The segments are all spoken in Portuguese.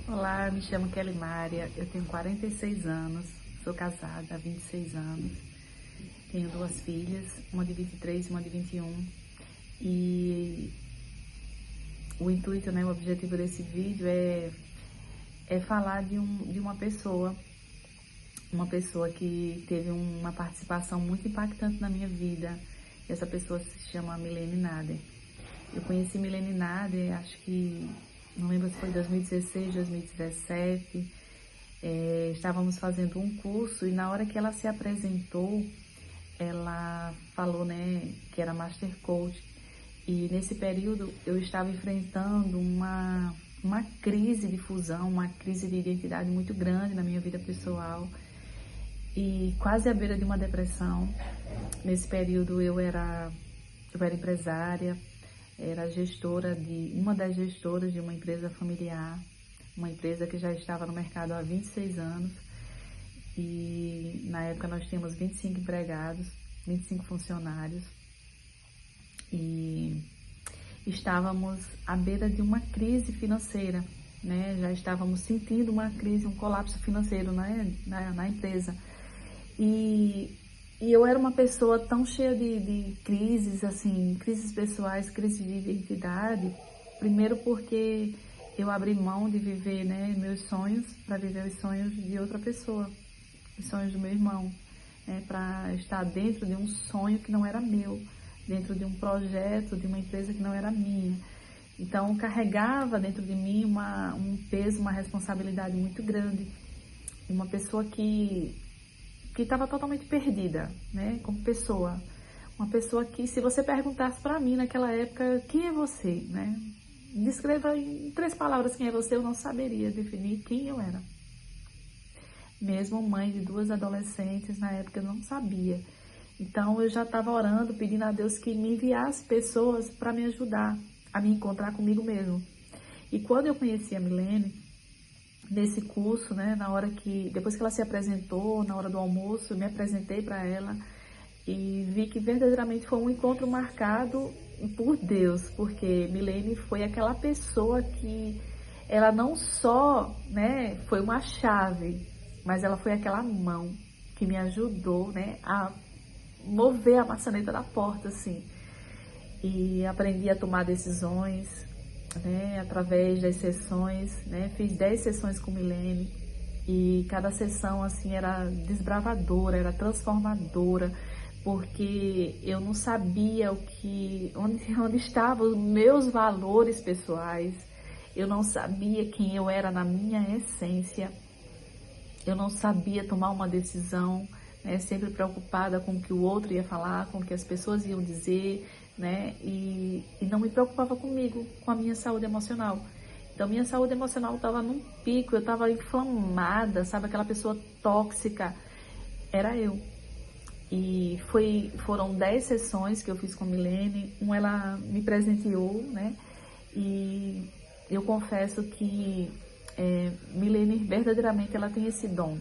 Olá, me chamo Kelly Mária, eu tenho 46 anos, sou casada há 26 anos, tenho duas filhas, uma de 23 e uma de 21. E o intuito, o objetivo desse vídeo é falar de uma pessoa que teve uma participação muito impactante na minha vida. Essa pessoa se chama Milene Nader. Eu conheci Milene Nader, acho que, não lembro se foi 2016, 2017, estávamos fazendo um curso e na hora que ela se apresentou, ela falou, que era Master Coach. E nesse período eu estava enfrentando uma crise de fusão, uma crise de identidade muito grande na minha vida pessoal e quase à beira de uma depressão. Nesse período eu era empresária, era uma das gestoras de uma empresa familiar, uma empresa que já estava no mercado há 26 anos e na época nós tínhamos 25 empregados, 25 funcionários e estávamos à beira de uma crise financeira, já estávamos sentindo uma crise, um colapso financeiro na empresa. E eu era uma pessoa tão cheia de crises, assim, crises pessoais, crises de identidade. Primeiro porque eu abri mão de viver, meus sonhos para viver os sonhos de outra pessoa, os sonhos do meu irmão, para estar dentro de um sonho que não era meu, dentro de um projeto, de uma empresa que não era minha. Então, carregava dentro de mim um peso, uma responsabilidade muito grande. Uma pessoa que estava totalmente perdida, como pessoa. Uma pessoa que, se você perguntasse para mim naquela época, quem é você, Descreva em 3 palavras quem é você, eu não saberia definir quem eu era. Mesmo mãe de 2 adolescentes, na época eu não sabia. Então eu já estava orando, pedindo a Deus que me enviasse pessoas para me ajudar a me encontrar comigo mesmo. E quando eu conheci a Milene, nesse curso, depois que ela se apresentou, na hora do almoço, eu me apresentei para ela e vi que verdadeiramente foi um encontro marcado por Deus, porque Milene foi aquela pessoa que ela não só, foi uma chave, mas ela foi aquela mão que me ajudou, a mover a maçaneta da porta, assim, e aprendi a tomar decisões, através das sessões, fiz 10 sessões com Milene e cada sessão assim era desbravadora, era transformadora, porque eu não sabia onde estavam os meus valores pessoais, eu não sabia quem eu era na minha essência, eu não sabia tomar uma decisão, sempre preocupada com o que o outro ia falar, com o que as pessoas iam dizer, e não me preocupava comigo, com a minha saúde emocional. Então, minha saúde emocional estava num pico, eu estava inflamada, sabe, aquela pessoa tóxica, era eu. E foram 10 sessões que eu fiz com a Milene, ela me presenteou, e eu confesso que Milene, verdadeiramente, ela tem esse dom,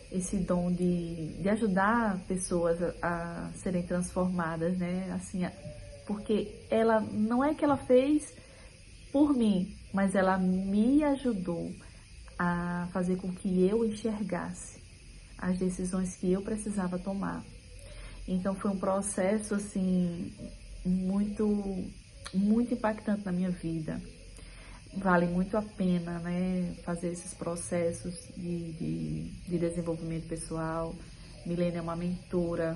esse dom de ajudar pessoas a serem transformadas, assim, porque ela, não é que ela fez por mim, mas ela me ajudou a fazer com que eu enxergasse as decisões que eu precisava tomar. Então foi um processo, assim, muito, muito impactante na minha vida. Vale muito a pena, fazer esses processos de desenvolvimento pessoal. Milene é uma mentora,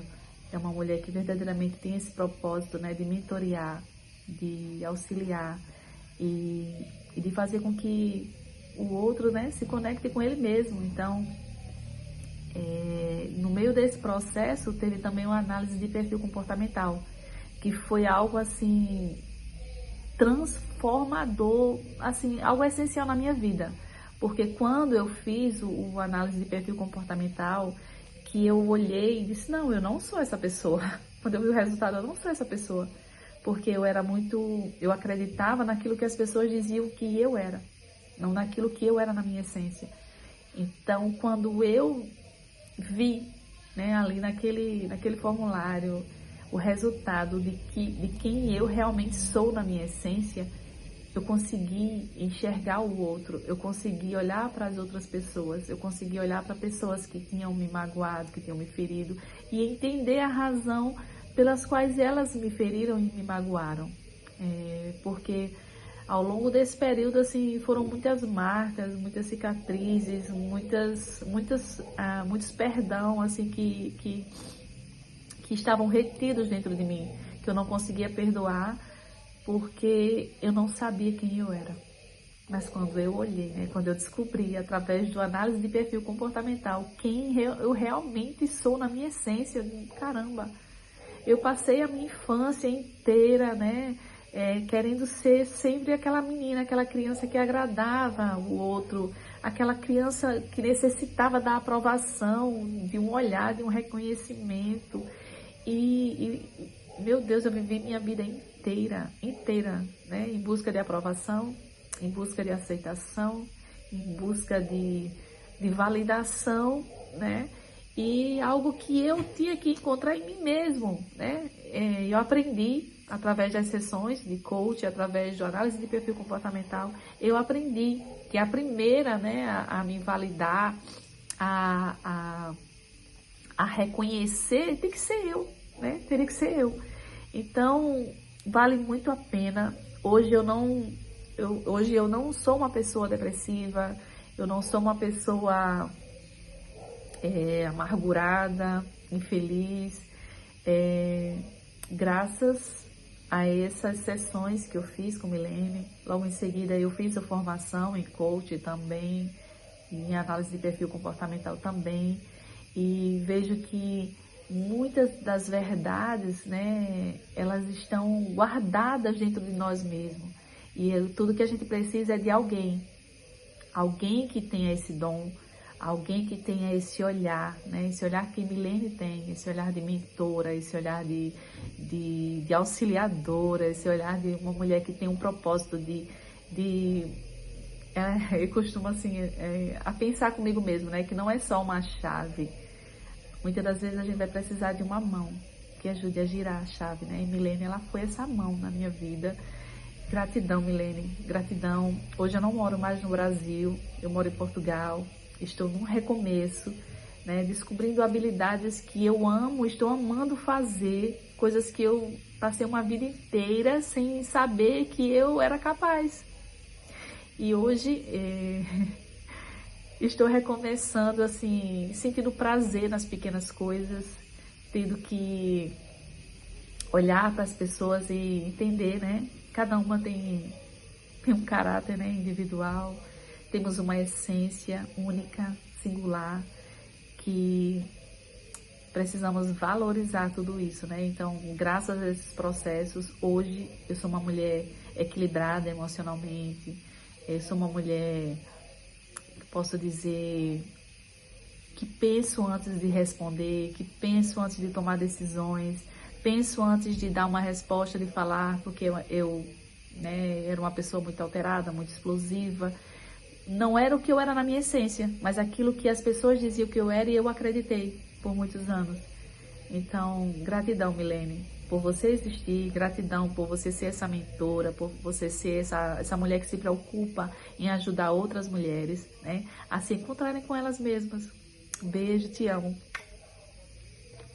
é uma mulher que verdadeiramente tem esse propósito, de mentorear, de auxiliar e de fazer com que o outro, se conecte com ele mesmo. Então, no meio desse processo, teve também uma análise de perfil comportamental, que foi algo assim transformador, assim, algo essencial na minha vida, porque quando eu fiz o análise de perfil comportamental, que eu olhei e disse, não, eu não sou essa pessoa. Quando eu vi o resultado, eu não sou essa pessoa, porque eu acreditava naquilo que as pessoas diziam que eu era, não naquilo que eu era na minha essência. Então, quando eu vi, ali naquele formulário, o resultado de quem eu realmente sou na minha essência, eu consegui enxergar o outro, eu consegui olhar para as outras pessoas, eu consegui olhar para pessoas que tinham me magoado, que tinham me ferido e entender a razão pelas quais elas me feriram e me magoaram. Porque ao longo desse período, assim, foram muitas marcas, muitas cicatrizes, muitos perdão, assim, que estavam retidos dentro de mim, que eu não conseguia perdoar, porque eu não sabia quem eu era. Mas quando eu olhei, né, quando eu descobri, através do análise de perfil comportamental, quem eu realmente sou na minha essência, caramba, eu passei a minha infância inteira, né, querendo ser sempre aquela menina, aquela criança que agradava o outro, aquela criança que necessitava da aprovação, de um olhar, de um reconhecimento. Meu Deus, eu vivi minha vida inteira, né, em busca de aprovação, em busca de aceitação, em busca de validação, né, e algo que eu tinha que encontrar em mim mesmo, né. Eu aprendi através das sessões de coach, através de análise de perfil comportamental, eu aprendi que a primeira, né, a me validar, a reconhecer, tem que ser eu, né, teria que ser eu. Então, vale muito a pena. Hoje eu não sou uma pessoa depressiva, eu não sou uma pessoa amargurada, infeliz. Graças a essas sessões que eu fiz com Milene, logo em seguida eu fiz a formação em coach também, em análise de perfil comportamental também, e vejo que muitas das verdades, né, elas estão guardadas dentro de nós mesmos. E tudo que a gente precisa é de alguém que tenha esse dom, alguém que tenha esse olhar, né, esse olhar que Milene tem, esse olhar de mentora, esse olhar de auxiliadora, esse olhar de uma mulher que tem um propósito eu costumo assim, a pensar comigo mesmo, né, que não é só uma chave. Muitas das vezes a gente vai precisar de uma mão que ajude a girar a chave, né? E Milene, ela foi essa mão na minha vida. Gratidão, Milene, gratidão. Hoje eu não moro mais no Brasil, eu moro em Portugal. Estou num recomeço, né? Descobrindo habilidades que eu amo, estou amando fazer, coisas que eu passei uma vida inteira sem saber que eu era capaz. E hoje estou recomeçando, assim, sentindo prazer nas pequenas coisas, tendo que olhar para as pessoas e entender, né? Cada uma tem um caráter, né, individual, temos uma essência única, singular, que precisamos valorizar tudo isso, né? Então, graças a esses processos, hoje eu sou uma mulher equilibrada emocionalmente, eu sou uma mulher, posso dizer, que penso antes de responder, que penso antes de tomar decisões, penso antes de dar uma resposta, de falar, porque eu né, era uma pessoa muito alterada, muito explosiva. Não era o que eu era na minha essência, mas aquilo que as pessoas diziam que eu era e eu acreditei por muitos anos. Então, gratidão, Milene, por você existir, gratidão por você ser essa mentora, por você ser essa mulher que se preocupa em ajudar outras mulheres, né, a se encontrarem com elas mesmas. Beijo, te amo.